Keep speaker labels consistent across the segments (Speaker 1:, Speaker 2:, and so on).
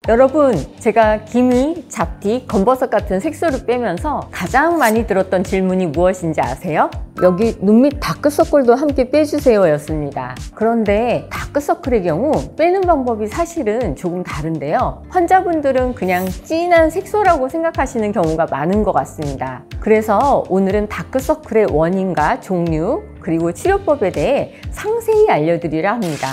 Speaker 1: 여러분, 제가 기미, 잡티, 검버섯 같은 색소를 빼면서 가장 많이 들었던 질문이 무엇인지 아세요? 여기 눈 밑 다크서클도 함께 빼주세요 였습니다. 그런데 다크서클의 경우 빼는 방법이 사실은 조금 다른데요. 환자분들은 그냥 진한 색소라고 생각하시는 경우가 많은 것 같습니다. 그래서 오늘은 다크서클의 원인과 종류, 그리고 치료법에 대해 상세히 알려드리려 합니다.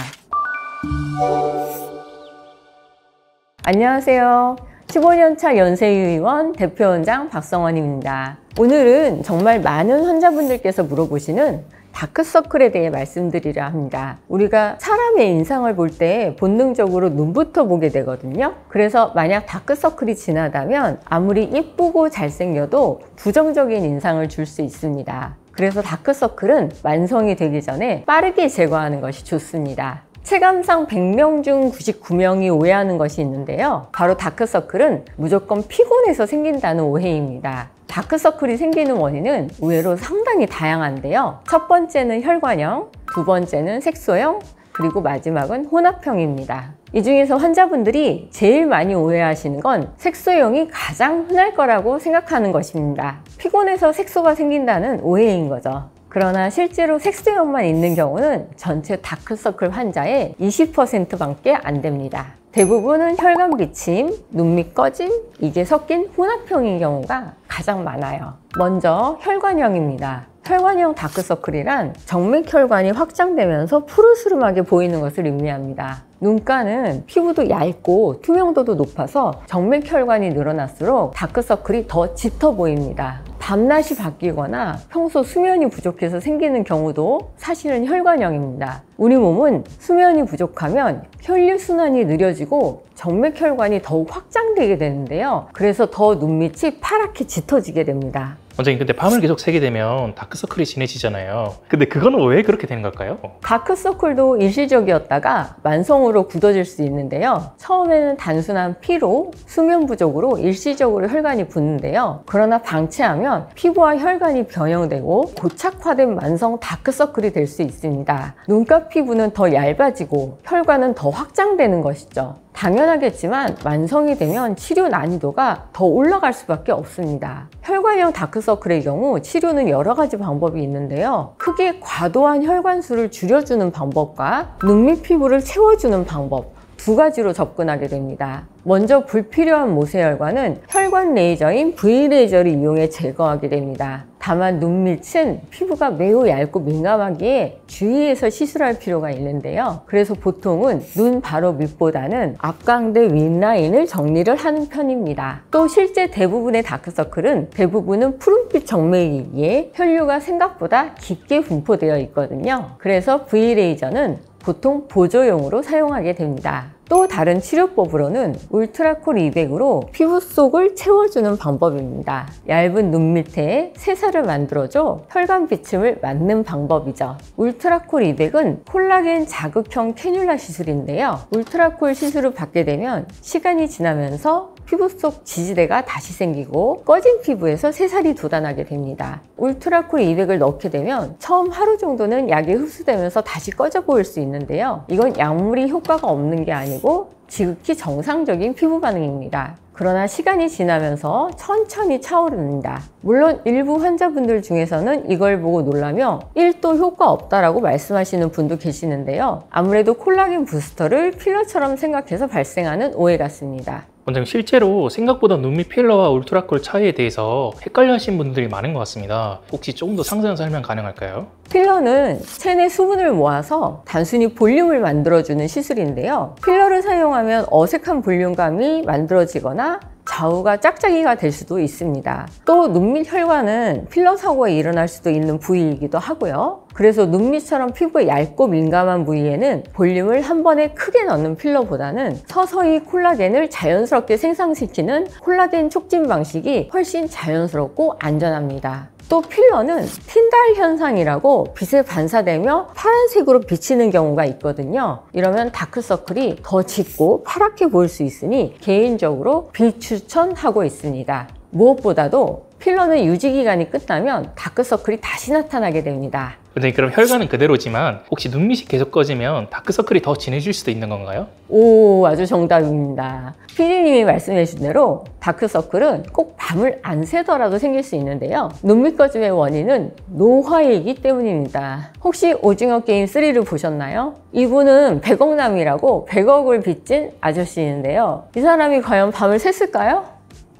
Speaker 1: 안녕하세요. 15년차 연세유의원 대표원장 박성원입니다. 오늘은 정말 많은 환자분들께서 물어보시는 다크서클에 대해 말씀드리려 합니다. 우리가 사람의 인상을 볼 때 본능적으로 눈부터 보게 되거든요. 그래서 만약 다크서클이 진하다면 아무리 예쁘고 잘생겨도 부정적인 인상을 줄 수 있습니다. 그래서 다크서클은 완성이 되기 전에 빠르게 제거하는 것이 좋습니다. 체감상 100명 중 99명이 오해하는 것이 있는데요. 바로 다크서클은 무조건 피곤해서 생긴다는 오해입니다. 다크서클이 생기는 원인은 의외로 상당히 다양한데요. 첫 번째는 혈관형, 두 번째는 색소형, 그리고 마지막은 혼합형입니다. 이 중에서 환자분들이 제일 많이 오해하시는 건 색소형이 가장 흔할 거라고 생각하는 것입니다. 피곤해서 색소가 생긴다는 오해인 거죠. 그러나 실제로 색소형만 있는 경우는 전체 다크서클 환자의 20%밖에 안 됩니다. 대부분은 혈관 비침, 눈밑 꺼짐, 이게 섞인 혼합형인 경우가 가장 많아요. 먼저 혈관형입니다. 혈관형 다크서클이란 정맥혈관이 확장되면서 푸르스름하게 보이는 것을 의미합니다. 눈가는 피부도 얇고 투명도도 높아서 정맥혈관이 늘어날수록 다크서클이 더 짙어 보입니다. 밤낮이 바뀌거나 평소 수면이 부족해서 생기는 경우도 사실은 혈관형입니다. 우리 몸은 수면이 부족하면 혈류순환이 느려지고 정맥혈관이 더욱 확장되게 되는데요. 그래서 더 눈밑이 파랗게 짙어지게 됩니다.
Speaker 2: 원장님, 근데 밤을 계속 새게 되면 다크서클이 진해지잖아요. 근데 그거는 왜 그렇게 되는 걸까요?
Speaker 1: 다크서클도 일시적이었다가 만성으로 굳어질 수 있는데요. 처음에는 단순한 피로, 수면 부족으로 일시적으로 혈관이 붓는데요. 그러나 방치하면 피부와 혈관이 변형되고 고착화된 만성 다크서클이 될 수 있습니다. 눈가 피부는 더 얇아지고 혈관은 더 확장되는 것이죠. 당연하겠지만 만성이 되면 치료 난이도가 더 올라갈 수밖에 없습니다. 혈관형 다크서클의 경우 치료는 여러 가지 방법이 있는데요. 크게 과도한 혈관수를 줄여주는 방법과 눈밑 피부를 채워주는 방법, 두 가지로 접근하게 됩니다. 먼저 불필요한 모세혈관은 혈관 레이저인 V레이저를 이용해 제거하게 됩니다. 다만 눈밑은 피부가 매우 얇고 민감하기에 주의해서 시술할 필요가 있는데요. 그래서 보통은 눈 바로 밑보다는 앞광대 윗라인을 정리를 하는 편입니다. 또 실제 대부분의 다크서클은 대부분은 푸른빛 정맥이기에 혈류가 생각보다 깊게 분포되어 있거든요. 그래서 V레이저는 보통 보조용으로 사용하게 됩니다. 또 다른 치료법으로는 울트라콜 200으로 피부 속을 채워주는 방법입니다. 얇은 눈 밑에 새살을 만들어줘 혈관 비침을 막는 방법이죠. 울트라콜 200은 콜라겐 자극형 캐뉼라 시술인데요. 울트라콜 시술을 받게 되면 시간이 지나면서 피부 속 지지대가 다시 생기고 꺼진 피부에서 새살이 돋아나게 됩니다. 울트라콜 200을 넣게 되면 처음 하루 정도는 약이 흡수되면서 다시 꺼져 보일 수 있는데요. 이건 약물이 효과가 없는 게 아니고 지극히 정상적인 피부 반응입니다. 그러나 시간이 지나면서 천천히 차오릅니다. 물론 일부 환자분들 중에서는 이걸 보고 놀라며 1도 효과 없다라고 말씀하시는 분도 계시는데요. 아무래도 콜라겐 부스터를 필러처럼 생각해서 발생하는 오해 같습니다.
Speaker 2: 원장님, 실제로 생각보다 눈밑 필러와 울트라콜 차이에 대해서 헷갈려 하시는 분들이 많은 것 같습니다. 혹시 조금 더 상세한 설명 가능할까요?
Speaker 1: 필러는 체내 수분을 모아서 단순히 볼륨을 만들어주는 시술인데요. 필러를 사용하면 어색한 볼륨감이 만들어지거나 좌우가 짝짝이가 될 수도 있습니다. 또 눈밑 혈관은 필러 사고가 일어날 수도 있는 부위이기도 하고요. 그래서 눈밑처럼 피부에 얇고 민감한 부위에는 볼륨을 한 번에 크게 넣는 필러보다는 서서히 콜라겐을 자연스럽게 생성시키는 콜라겐 촉진 방식이 훨씬 자연스럽고 안전합니다. 또 필러는 틴달 현상이라고 빛에 반사되며 파란색으로 비치는 경우가 있거든요. 이러면 다크서클이 더 짙고 파랗게 보일 수 있으니 개인적으로 비추천하고 있습니다. 무엇보다도 필러는 유지기간이 끝나면 다크서클이 다시 나타나게 됩니다.
Speaker 2: 근데 그럼 혈관은 그대로지만 혹시 눈밑이 계속 꺼지면 다크서클이 더 진해질 수도 있는 건가요?
Speaker 1: 오, 아주 정답입니다. 피디님이 말씀해 주신 대로 다크서클은 꼭 밤을 안 새더라도 생길 수 있는데요. 눈밑 꺼짐의 원인은 노화이기 때문입니다. 혹시 오징어 게임 3를 보셨나요? 이분은 백억남이라고 100억을 빚진 아저씨인데요. 이 사람이 과연 밤을 샜을까요?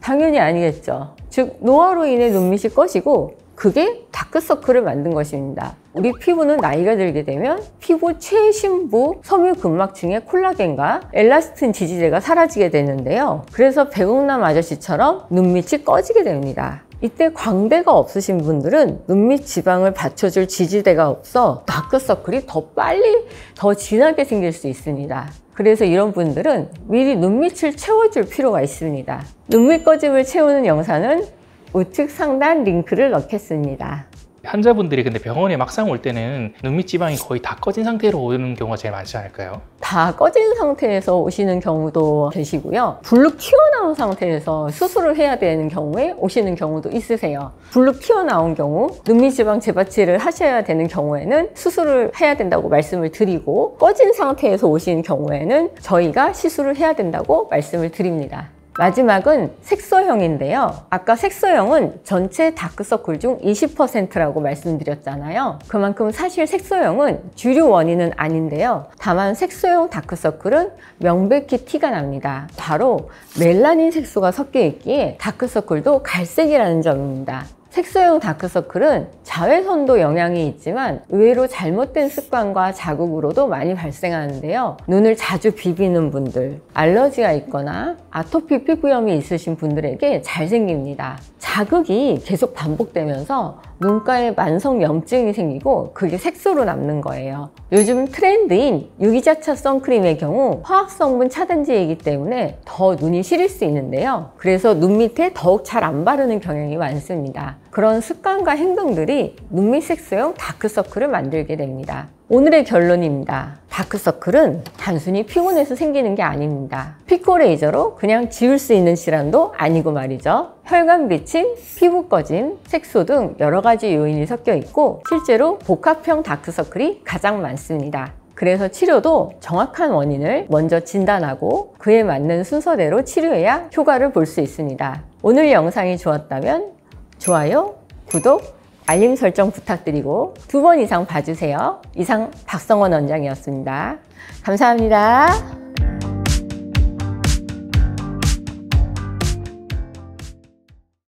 Speaker 1: 당연히 아니겠죠. 즉 노화로 인해 눈밑이 꺼지고 그게 다크서클을 만든 것입니다. 우리 피부는 나이가 들게 되면 피부 최심부 섬유근막층의 콜라겐과 엘라스틴 지지대가 사라지게 되는데요. 그래서 백옥남 아저씨처럼 눈밑이 꺼지게 됩니다. 이때 광대가 없으신 분들은 눈밑 지방을 받쳐줄 지지대가 없어 다크서클이 더 빨리 더 진하게 생길 수 있습니다. 그래서 이런 분들은 미리 눈밑을 채워줄 필요가 있습니다. 눈밑 꺼짐을 채우는 영상은 우측 상단 링크를 넣겠습니다.
Speaker 2: 환자분들이 근데 병원에 막상 올 때는 눈밑 지방이 거의 다 꺼진 상태로 오는 경우가 제일 많지 않을까요?
Speaker 1: 다 꺼진 상태에서 오시는 경우도 계시고요. 불룩 튀어나온 상태에서 수술을 해야 되는 경우에 오시는 경우도 있으세요. 불룩 튀어나온 경우 눈밑 지방 재배치를 하셔야 되는 경우에는 수술을 해야 된다고 말씀을 드리고, 꺼진 상태에서 오시는 경우에는 저희가 시술을 해야 된다고 말씀을 드립니다. 마지막은 색소형인데요. 아까 색소형은 전체 다크서클 중 20%라고 말씀드렸잖아요. 그만큼 사실 색소형은 주류 원인은 아닌데요. 다만 색소형 다크서클은 명백히 티가 납니다. 바로 멜라닌 색소가 섞여 있기에 다크서클도 갈색이라는 점입니다. 색소형 다크서클은 자외선도 영향이 있지만 의외로 잘못된 습관과 자극으로도 많이 발생하는데요. 눈을 자주 비비는 분들, 알러지가 있거나 아토피 피부염이 있으신 분들에게 잘 생깁니다. 자극이 계속 반복되면서 눈가에 만성 염증이 생기고 그게 색소로 남는 거예요. 요즘 트렌드인 유기자차 선크림의 경우 화학성분 차단제이기 때문에 더 눈이 시릴 수 있는데요. 그래서 눈 밑에 더욱 잘 안 바르는 경향이 많습니다. 그런 습관과 행동들이 눈밑 색소형 다크서클을 만들게 됩니다. 오늘의 결론입니다. 다크서클은 단순히 피곤해서 생기는 게 아닙니다. 피코 레이저로 그냥 지울 수 있는 질환도 아니고 말이죠. 혈관 비침, 피부 꺼짐, 색소 등 여러 가지 요인이 섞여 있고 실제로 복합형 다크서클이 가장 많습니다. 그래서 치료도 정확한 원인을 먼저 진단하고 그에 맞는 순서대로 치료해야 효과를 볼 수 있습니다. 오늘 영상이 좋았다면 좋아요, 구독, 알림 설정 부탁드리고 2번 이상 봐주세요. 이상 박성원 원장이었습니다. 감사합니다.